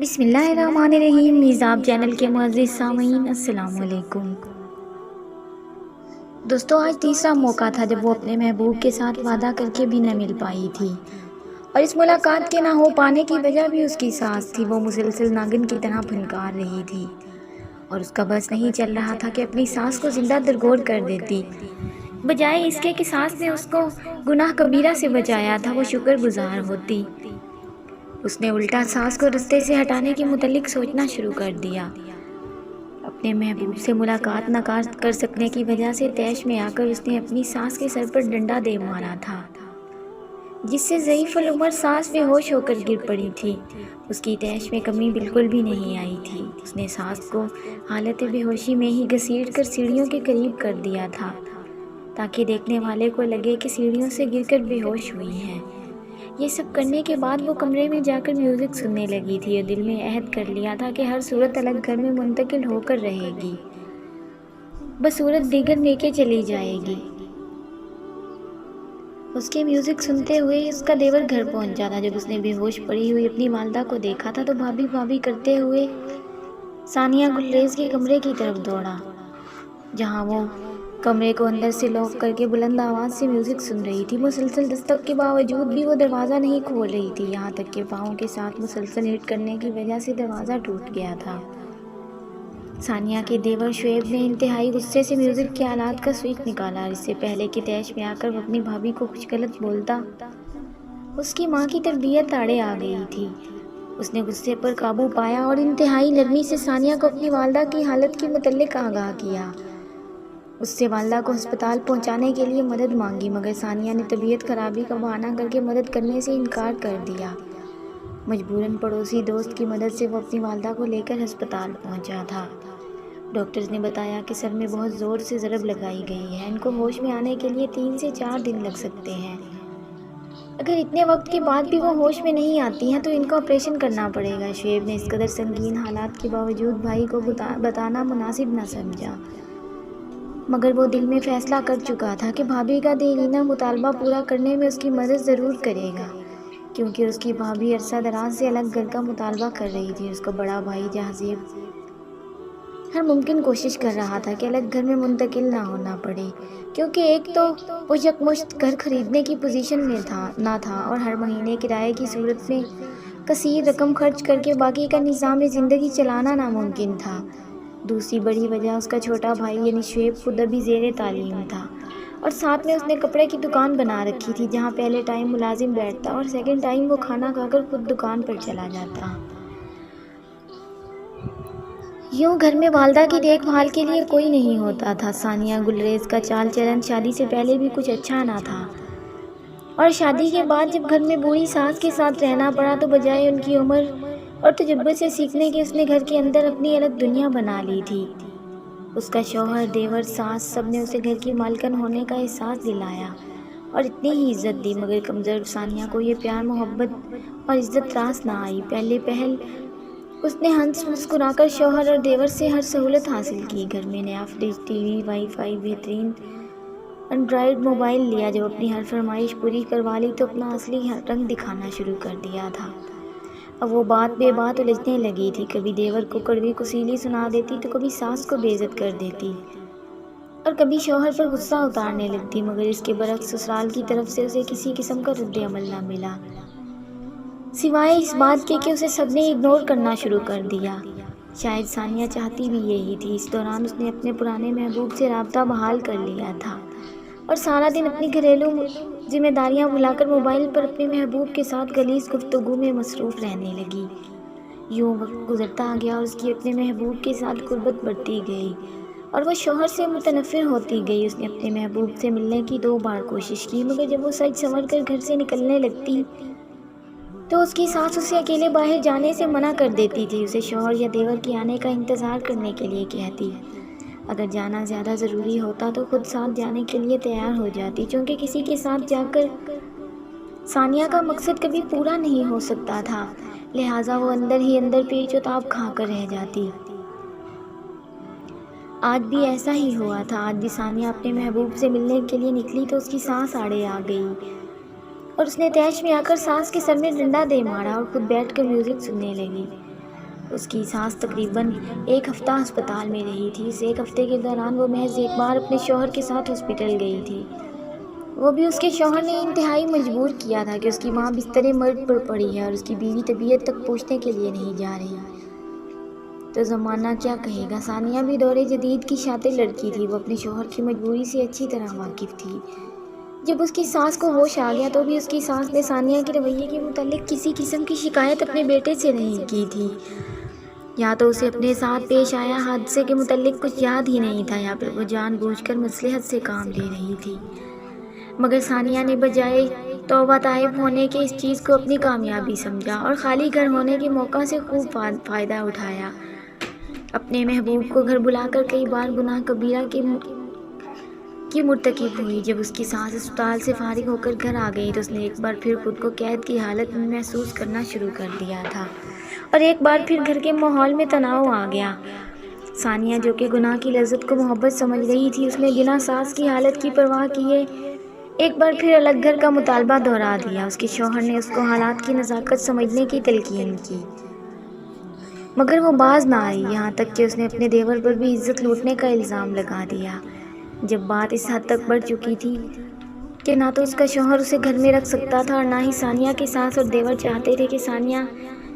بسم اللہ الرحمن الرحیم۔ میزاب چینل کے معزز سامعین السلام علیکم۔ دوستو، آج تیسرا موقع تھا جب وہ اپنے محبوب کے ساتھ وعدہ کر کے بھی نہ مل پائی تھی، اور اس ملاقات کے نہ ہو پانے کی وجہ بھی اس کی سانس تھی۔ وہ مسلسل ناگن کی طرح پھنکار رہی تھی اور اس کا بس نہیں چل رہا تھا کہ اپنی سانس کو زندہ درگور کر دیتی۔ بجائے اس کے کہ سانس نے اس کو گناہ کبیرہ سے بچایا تھا، وہ شکر گزار ہوتی۔ اس نے الٹا سانس کو رستے سے ہٹانے کے متعلق سوچنا شروع کر دیا۔ اپنے محبوب سے ملاقات نہ کر سکنے کی وجہ سے طیش میں آ کر اس نے اپنی سانس کے سر پر ڈنڈا دے مارا تھا، جس سے ضعیف العمر سانس بے ہوش ہو کر گر پڑی تھی۔ اس کی طیش میں کمی بالکل بھی نہیں آئی تھی۔ اس نے سانس کو حالت بے ہوشی میں ہی گھسیٹ کر سیڑھیوں کے قریب کر دیا تھا، تاکہ دیکھنے والے کو لگے کہ سیڑھیوں سے گر کر بے ہوش ہوئی ہیں۔ یہ سب کرنے کے بعد وہ کمرے میں جا کر میوزک سننے لگی تھی اور دل میں عہد کر لیا تھا کہ ہر صورت الگ گھر میں منتقل ہو کر رہے گی، بصورت دیگر میکے چلی جائے گی۔ اس کے میوزک سنتے ہوئے اس کا دیور گھر پہنچا تھا۔ جب اس نے بے ہوش پڑی ہوئی اپنی والدہ کو دیکھا تھا تو بھابھی بھابھی کرتے ہوئے ثانیہ گلریز کے کمرے کی طرف دوڑا، جہاں وہ کمرے کو اندر سے لاک کر کے بلند آواز سے میوزک سن رہی تھی۔ مسلسل دستک کے باوجود بھی وہ دروازہ نہیں کھول رہی تھی، یہاں تک کہ پاؤں کے ساتھ مسلسل ہٹ کرنے کی وجہ سے دروازہ ٹوٹ گیا تھا۔ ثانیہ کے دیور شعیب نے انتہائی غصے سے میوزک کے آلات کا سوئچ نکالا، اور اس سے پہلے کہ طیش میں آ کر وہ اپنی بھابھی کو کچھ غلط بولتا، اس کی ماں کی تربیت آڑے آ گئی تھی۔ اس نے غصے پر قابو پایا اور انتہائی نرمی سے ثانیہ کو اپنی والدہ کی حالت کے متعلق آگاہ کیا۔ اس سے والدہ کو ہسپتال پہنچانے کے لیے مدد مانگی، مگر ثانیہ نے طبیعت خرابی کا بہانہ کر کے مدد کرنے سے انکار کر دیا۔ مجبوراً پڑوسی دوست کی مدد سے وہ اپنی والدہ کو لے کر ہسپتال پہنچا تھا۔ ڈاکٹرز نے بتایا کہ سر میں بہت زور سے ضرب لگائی گئی ہے، ان کو ہوش میں آنے کے لیے 3 سے 4 دن لگ سکتے ہیں۔ اگر اتنے وقت کے بعد بھی وہ ہوش میں نہیں آتی ہیں تو ان کا آپریشن کرنا پڑے گا۔ شعیب نے اس قدر سنگین حالات کے باوجود بھائی کو بتانا مناسب نہ سمجھا، مگر وہ دل میں فیصلہ کر چکا تھا کہ بھابھی کا دیرینہ مطالبہ پورا کرنے میں اس کی مدد ضرور کرے گا، کیونکہ اس کی بھابھی عرصہ دراز سے الگ گھر کا مطالبہ کر رہی تھی۔ اس کا بڑا بھائی جہازیب ہر ممکن کوشش کر رہا تھا کہ الگ گھر میں منتقل نہ ہونا پڑے، کیونکہ ایک تو وہ یکمشت گھر خریدنے کی پوزیشن میں نہ تھا، اور ہر مہینے کرائے کی صورت میں کثیر رقم خرچ کر کے باقی کا نظام زندگی چلانا ناممکن تھا۔ دوسری بڑی وجہ اس کا چھوٹا بھائی یعنی شعیب خود ابھی زیر تعلیم تھا، اور ساتھ میں اس نے کپڑے کی دکان بنا رکھی تھی، جہاں پہلے ٹائم ملازم بیٹھتا اور سیکنڈ ٹائم وہ کھانا کھا کر خود دکان پر چلا جاتا۔ یوں گھر میں والدہ کی دیکھ بھال کے لیے کوئی نہیں ہوتا تھا۔ ثانیہ گلریز کا چال چلن شادی سے پہلے بھی کچھ اچھا نہ تھا، اور شادی کے بعد جب گھر میں بوڑھی ساس کے ساتھ رہنا پڑا تو بجائے ان کی عمر اور تجربے سے سیکھنے کے اس نے گھر کے اندر اپنی الگ دنیا بنا لی تھی۔ اس کا شوہر، دیور، ساس سب نے اسے گھر کی مالکن ہونے کا احساس دلایا اور اتنی ہی عزت دی، مگر کمزور ثانیہ کو یہ پیار، محبت اور عزت راس نہ آئی۔ پہلے پہل اس نے ہنس مسکرا کر شوہر اور دیور سے ہر سہولت حاصل کی۔ گھر میں نیا fridge, T V, wi fi, بہترین اینڈرائیڈ موبائل لیا۔ جب اپنی ہر فرمائش پوری کروا لی تو اپنا اصلی رنگ دکھانا شروع کر دیا تھا۔ اب وہ بات بے بات الجھنے لگی تھی، کبھی دیور کو کڑوی کسیلی سنا دیتی تو کبھی ساس کو بے عزت کر دیتی اور کبھی شوہر پر غصہ اتارنے لگتی، مگر اس کے برعکس سسرال کی طرف سے اسے کسی قسم کا رد عمل نہ ملا، سوائے اس بات کے کہ اسے سب نے اگنور کرنا شروع کر دیا۔ شاید ثانیہ چاہتی بھی یہی تھی۔ اس دوران اس نے اپنے پرانے محبوب سے رابطہ بحال کر لیا تھا اور سارا دن اپنی گھریلو ذمہ داریاں بھلا کر موبائل پر اپنے محبوب کے ساتھ غلیظ گفتگو میں مصروف رہنے لگی۔ یوں وقت گزرتا گیا اور اس کی اپنے محبوب کے ساتھ قربت بڑھتی گئی اور وہ شوہر سے متنفر ہوتی گئی۔ اس نے اپنے محبوب سے ملنے کی 2 بار کوشش کی، مگر جب وہ سج سنور کر گھر سے نکلنے لگتی تو اس کی ساس اسے اکیلے باہر جانے سے منع کر دیتی تھی، اسے شوہر یا دیور کے آنے کا انتظار کرنے کے لیے کہتی۔ اگر جانا زیادہ ضروری ہوتا تو خود ساتھ جانے کے لیے تیار ہو جاتی، چونکہ کسی کے ساتھ جا کر ثانیہ کا مقصد کبھی پورا نہیں ہو سکتا تھا، لہٰذا وہ اندر ہی اندر پیچ و تاب کھا کر رہ جاتی۔ آج بھی ایسا ہی ہوا تھا۔ آج بھی ثانیہ اپنے محبوب سے ملنے کے لیے نکلی تو اس کی سانس آڑے آ گئی اور اس نے طیش میں آ کر ساس کے سر میں ڈنڈا دے مارا اور خود بیٹھ کر میوزک سننے لگی۔ اس کی ساس تقریباً 1 ہفتہ ہسپتال میں رہی تھی۔ اس 1 ہفتے کے دوران وہ محض 1 بار اپنے شوہر کے ساتھ ہاسپٹل گئی تھی، وہ بھی اس کے شوہر نے انتہائی مجبور کیا تھا کہ اس کی ماں بستر مرگ پر پڑی ہے اور اس کی بیوی طبیعت تک پوچھنے کے لیے نہیں جا رہی۔ تو زمانہ کیا کہے گا، ثانیہ بھی دور جدید کی شاطر لڑکی تھی، وہ اپنے شوہر کی مجبوری سے اچھی طرح واقف تھی۔ جب اس کی ساس کو ہوش آ گیا تو بھی اس کی ساس نے ثانیہ کے رویے کے متعلق کسی قسم کی شکایت اپنے بیٹے سے نہیں کی تھی، یا تو اسے اپنے ساتھ پیش آیا حادثے کے متعلق کچھ یاد ہی نہیں تھا، یا پھر وہ جان بوجھ کر مصلحت سے کام لے رہی تھی۔ مگر ثانیہ نے بجائے توبہ طائب ہونے کے اس چیز کو اپنی کامیابی سمجھا اور خالی گھر ہونے کے موقع سے خوب فائدہ اٹھایا۔ اپنے محبوب کو گھر بلا کر کئی بار گناہ کبیرہ کی مرتکب ہوئی۔ جب اس کی ساس اسپتال سے فارغ ہو کر گھر آ گئی تو اس نے ایک بار پھر خود کو قید کی حالت میں محسوس کرنا شروع کر دیا تھا اور ایک بار پھر گھر کے ماحول میں تناؤ آ گیا۔ ثانیہ جو کہ گناہ کی لذت کو محبت سمجھ رہی تھی، اس نے بنا ساس کی حالت کی پرواہ کیے ایک بار پھر الگ گھر کا مطالبہ دہرا دیا۔ اس کے شوہر نے اس کو حالات کی نزاکت سمجھنے کی تلقین کی، مگر وہ باز نہ آئی، یہاں تک کہ اس نے اپنے دیور پر بھی عزت لوٹنے کا الزام لگا دیا۔ جب بات اس حد تک بڑھ چکی تھی کہ نہ تو اس کا شوہر اسے گھر میں رکھ سکتا تھا اور نہ ہی ثانیہ کے ساس اور دیور چاہتے تھے کہ ثانیہ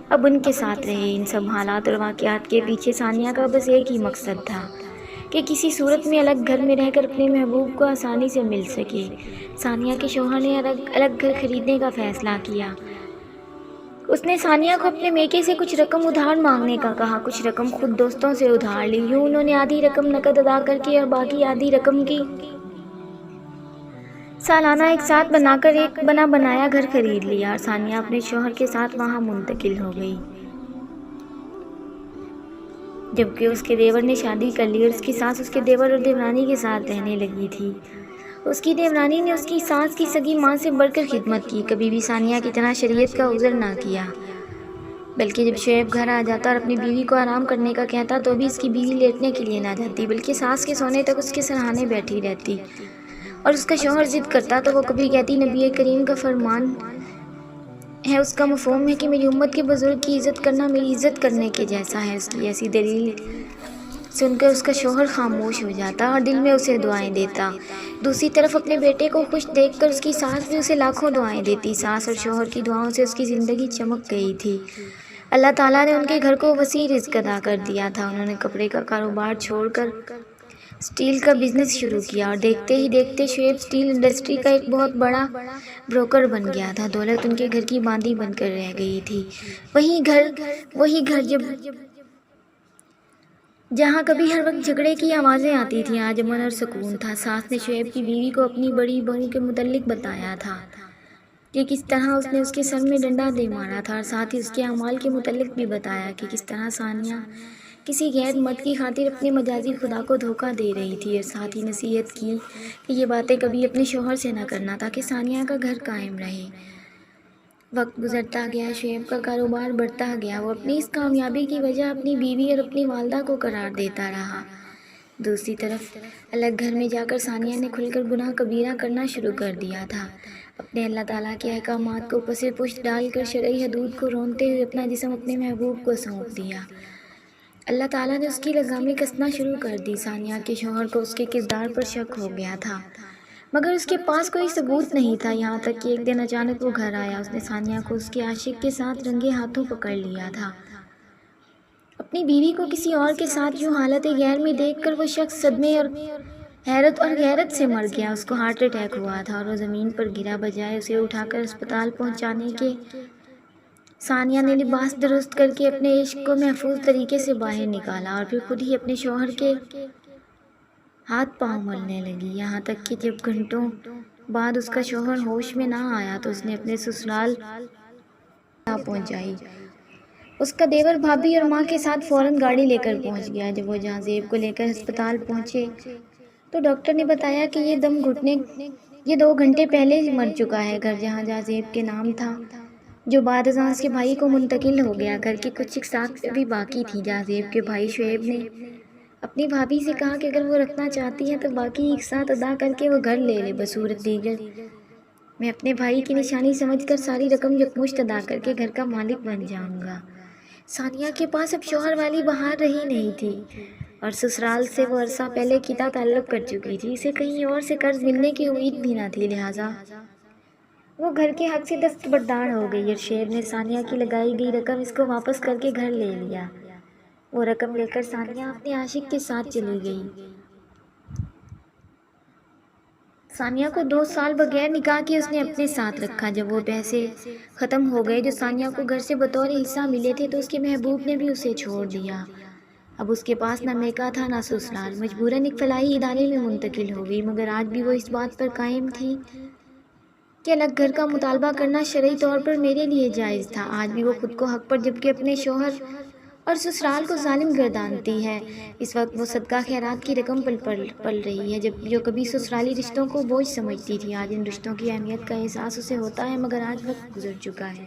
اب ان کے ساتھ رہے۔ ان سب حالات اور واقعات کے پیچھے ثانیہ کا بس ایک ہی مقصد تھا کہ کسی صورت میں الگ گھر میں رہ کر اپنے محبوب کو آسانی سے مل سکے۔ ثانیہ کے شوہر نے الگ گھر خریدنے کا فیصلہ کیا۔ اس نے ثانیہ کو اپنے میکے سے کچھ رقم ادھار مانگنے کا کہا، کچھ رقم خود دوستوں سے ادھار لی۔ یوں انہوں نے آدھی رقم نقد ادا کر کے اور باقی آدھی رقم کی سالانہ ایک ساتھ بنا کر ایک بنا بنایا گھر خرید لیا اور ثانیہ اپنے شوہر کے ساتھ وہاں منتقل ہو گئی۔ جبکہ اس کے دیور نے شادی کر لی اور اس کی ساس اس کے دیور اور دیورانی کے ساتھ رہنے لگی تھی۔ اس کی دیورانی نے اس کی ساس کی سگی ماں سے بڑھ کر خدمت کی، کبھی بھی ثانیہ کی طرح شریعت کا عذر نہ کیا، بلکہ جب شعیب گھر آ جاتا اور اپنی بیوی کو آرام کرنے کا کہتا تو بھی اس کی بیوی لیٹنے کے لیے نہ جاتی، بلکہ ساس کے سونے تک اس کے سرہانے بیٹھی رہتی، اور اس کا شوہر ضد کرتا تو وہ کبھی کہتی نبی کریم کا فرمان ہے، اس کا مفہوم ہے کہ میری امت کے بزرگ کی عزت کرنا میری عزت کرنے کے جیسا ہے۔ اس کی ایسی دلیل سن کر اس کا شوہر خاموش ہو جاتا اور دل میں اسے دعائیں دیتا۔ دوسری طرف اپنے بیٹے کو خوش دیکھ کر اس کی ساس بھی اسے لاکھوں دعائیں دیتی۔ ساس اور شوہر کی دعاؤں سے اس کی زندگی چمک گئی تھی۔ اللہ تعالیٰ نے ان کے گھر کو وسیع رزق عطا کر دیا تھا۔ انہوں نے کپڑے کا کاروبار چھوڑ کر سٹیل کا بزنس شروع کیا اور دیکھتے ہی دیکھتے شعیب سٹیل انڈسٹری کا ایک بہت بڑا بروکر بن گیا تھا۔ دولت ان کے گھر کی باندھی بن کر رہ گئی تھی۔ وہی گھر جہاں کبھی ہر وقت جھگڑے کی آوازیں آتی تھیں، آج امن اور سکون تھا۔ ساس نے شعیب کی بیوی کو اپنی بڑی بہو کے متعلق بتایا تھا کہ کس طرح اس نے اس کے سر میں ڈنڈا دے مارا تھا، اور ساتھ ہی اس کے اعمال کے متعلق بھی بتایا کہ کس طرح ثانیہ کسی غیر مرد کی خاطر اپنے مجازی خدا کو دھوکہ دے رہی تھی، اور ساتھ ہی نصیحت کی کہ یہ باتیں کبھی اپنے شوہر سے نہ کرنا تاکہ ثانیہ کا گھر قائم رہے۔ وقت گزرتا گیا، شعیب کا کاروبار بڑھتا گیا، وہ اپنی اس کامیابی کی وجہ اپنی بیوی اور اپنی والدہ کو قرار دیتا رہا۔ دوسری طرف الگ گھر میں جا کر ثانیہ نے کھل کر گناہ کبیرہ کرنا شروع کر دیا تھا۔ اپنے اللہ تعالیٰ کے احکامات کو پس پشت ڈال کر شرعی حدود کو رونتے ہوئے اپنا جسم اپنے محبوب کو سونپ دیا۔ اللہ تعالیٰ نے اس کی لگامیں کسنا شروع کر دی۔ ثانیہ کے شوہر کو اس کے کردار پر شک ہو گیا تھا، مگر اس کے پاس کوئی ثبوت نہیں تھا، یہاں تک کہ ایک دن اچانک وہ گھر آیا۔ اس نے ثانیہ کو اس کے عاشق کے ساتھ رنگے ہاتھوں پکڑ لیا تھا۔ اپنی بیوی کو کسی اور کے ساتھ یوں حالت غیر میں دیکھ کر وہ شخص صدمے اور حیرت اور غیرت سے مر گیا۔ اس کو ہارٹ اٹیک ہوا تھا اور وہ زمین پر گرا۔ بجائے اسے اٹھا کر اسپتال پہنچانے کے، ثانیہ نے لباس درست کر کے اپنے عشق کو محفوظ طریقے سے باہر نکالا اور پھر خود ہی اپنے شوہر کے ہاتھ پاؤں ملنے لگی، یہاں تک کہ جب گھنٹوں بعد اس کا شوہر ہوش میں نہ آیا تو اس نے اپنے سسرال پہنچائی۔ اس کا دیور بھابھی اور ماں کے ساتھ فوراً گاڑی لے کر پہنچ گیا۔ جب وہ جہاں زیب کو لے کر ہسپتال پہنچے تو ڈاکٹر نے بتایا کہ یہ 2 گھنٹے پہلے ہی مر چکا ہے۔ گھر جہاں زیب کے نام تھا، جو بعد ازاں اس کے بھائی کو منتقل ہو گیا۔ گھر کی کچھ اقساط بھی باقی تھی۔ زیب کے بھائی شعیب نے اپنی بھابھی سے کہا کہ اگر وہ رکھنا چاہتی ہے تو باقی اقساط ادا کر کے وہ گھر لے لے، بصورت دیگر میں اپنے بھائی کی نشانی سمجھ کر ساری رقم یکمشت ادا کر کے گھر کا مالک بن جاؤں گا۔ ثانیہ کے پاس اب شوہر والی بہار رہی نہیں تھی اور سسرال سے وہ عرصہ پہلے قطع تعلق کر چکی تھی. اسے کہیں اور سے قرض ملنے کی امید بھی نہ تھی، لہٰذا وہ گھر کے حق سے دستبردار ہو گئی اور شعیب نے ثانیہ کی لگائی گئی رقم اس کو واپس کر کے گھر لے لیا. وہ رقم لے کر ثانیہ اپنے عاشق کے ساتھ چلی گئی. ثانیہ کو 2 سال بغیر نکاح کے اس نے اپنے ساتھ رکھا. جب وہ پیسے ختم ہو گئے جو ثانیہ کو گھر سے بطور حصہ ملے تھے تو اس کے محبوب نے بھی اسے چھوڑ دیا. اب اس کے پاس نہ میکا تھا نہ سسرال. مجبوراً ایک فلاحی ادارے میں منتقل ہو گئی، مگر آج بھی وہ اس بات پر قائم تھی کہ الگ گھر کا مطالبہ کرنا شرعی طور پر میرے لیے جائز تھا. آج بھی وہ خود کو حق پر جبکہ اپنے شوہر اور سسرال کو ظالم گردانتی ہے. اس وقت وہ صدقہ خیرات کی رقم پل رہی ہے جو کبھی سسرالی رشتوں کو بوجھ سمجھتی تھی. آج ان رشتوں کی اہمیت کا احساس اسے ہوتا ہے، مگر آج وقت گزر چکا ہے.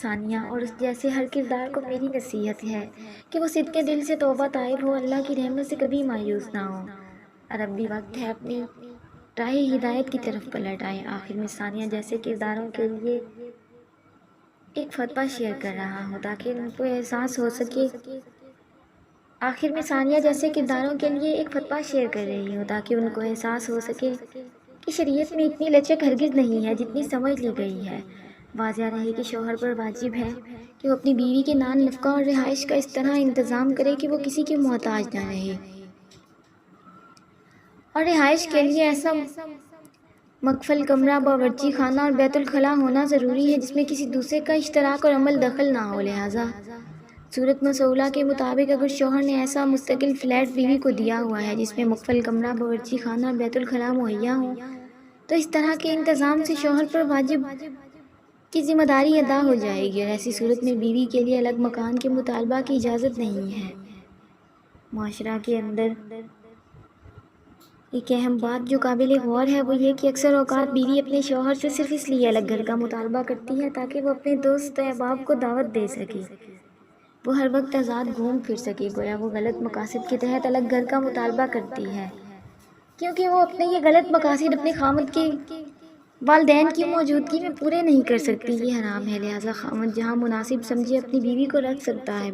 ثانیہ اور اس جیسے ہر کردار کو میری نصیحت ہے کہ وہ صدق دل سے توبہ طائب ہو، اللہ کی رحمت سے کبھی مایوس نہ ہو اور اب بھی وقت ہے اپنی راہ ہدایت کی طرف پلٹ آئے. آخر میں ثانیہ جیسے کرداروں کے لیے ایک فتویٰ شیئر کر رہا ہوں تاکہ ان کو احساس ہو سکے کہ شریعت میں اتنی لچک ہرگز نہیں ہے جتنی سمجھ لی گئی ہے. واضح رہے کہ شوہر پر واجب ہے کہ وہ اپنی بیوی کے نان نفقہ اور رہائش کا اس طرح انتظام کرے کہ وہ کسی کے محتاج نہ رہے، اور رہائش کے لیے ایسا مقفل کمرہ، باورچی خانہ اور بیت الخلاء ہونا ضروری ہے جس میں کسی دوسرے کا اشتراک اور عمل دخل نہ ہو. لہٰذا صورت مسئولہ کے مطابق اگر شوہر نے ایسا مستقل فلیٹ بیوی کو دیا ہوا ہے جس میں مقفل کمرہ، باورچی خانہ اور بیت الخلاء مہیا ہوں تو اس طرح کے انتظام سے شوہر پر واجب کی ذمہ داری ادا ہو جائے گی، اور ایسی صورت میں بیوی کے لیے الگ مکان کے مطالبہ کی اجازت نہیں ہے. معاشرہ کے اندر ایک اہم بات جو قابل غور ہے وہ یہ کہ اکثر اوقات بیوی اپنے شوہر سے صرف اس لیے الگ گھر کا مطالبہ کرتی ہے تاکہ وہ اپنے دوست احباب کو دعوت دے سکے، وہ ہر وقت آزاد گھوم پھر سکے. گویا وہ غلط مقاصد کے تحت الگ گھر کا مطالبہ کرتی ہے کیونکہ وہ اپنے یہ غلط مقاصد اپنے خامد کے والدین کی موجودگی میں پورے نہیں کر سکتی. یہ حرام ہے. لہٰذا خامد جہاں مناسب سمجھے اپنی بیوی کو رکھ سکتا ہے،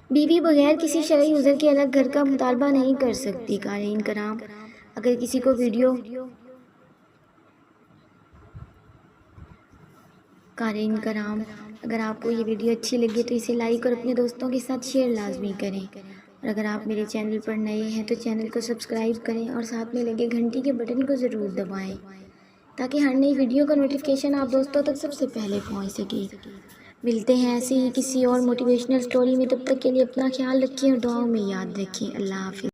بیوی بغیر کسی شرعی عذر کے الگ گھر کا مطالبہ نہیں کر سکتی. قارئین کرام، اگر کسی کو اگر آپ کو یہ ویڈیو اچھی لگے تو اسے لائک اور اپنے دوستوں کے ساتھ شیئر لازمی کریں، اور اگر آپ میرے چینل پر نئے ہیں تو چینل کو سبسکرائب کریں اور ساتھ میں لگے گھنٹی کے بٹن کو ضرور دبائیں تاکہ ہر نئی ویڈیو کا نوٹیفیکیشن آپ دوستوں تک سب سے پہلے پہنچ سکے. ملتے ہیں ایسے ہی کسی اور موٹیویشنل سٹوری میں. تب تک کے لیے اپنا خیال رکھیں اور دعاؤں میں یاد رکھیں. اللہ حافظ.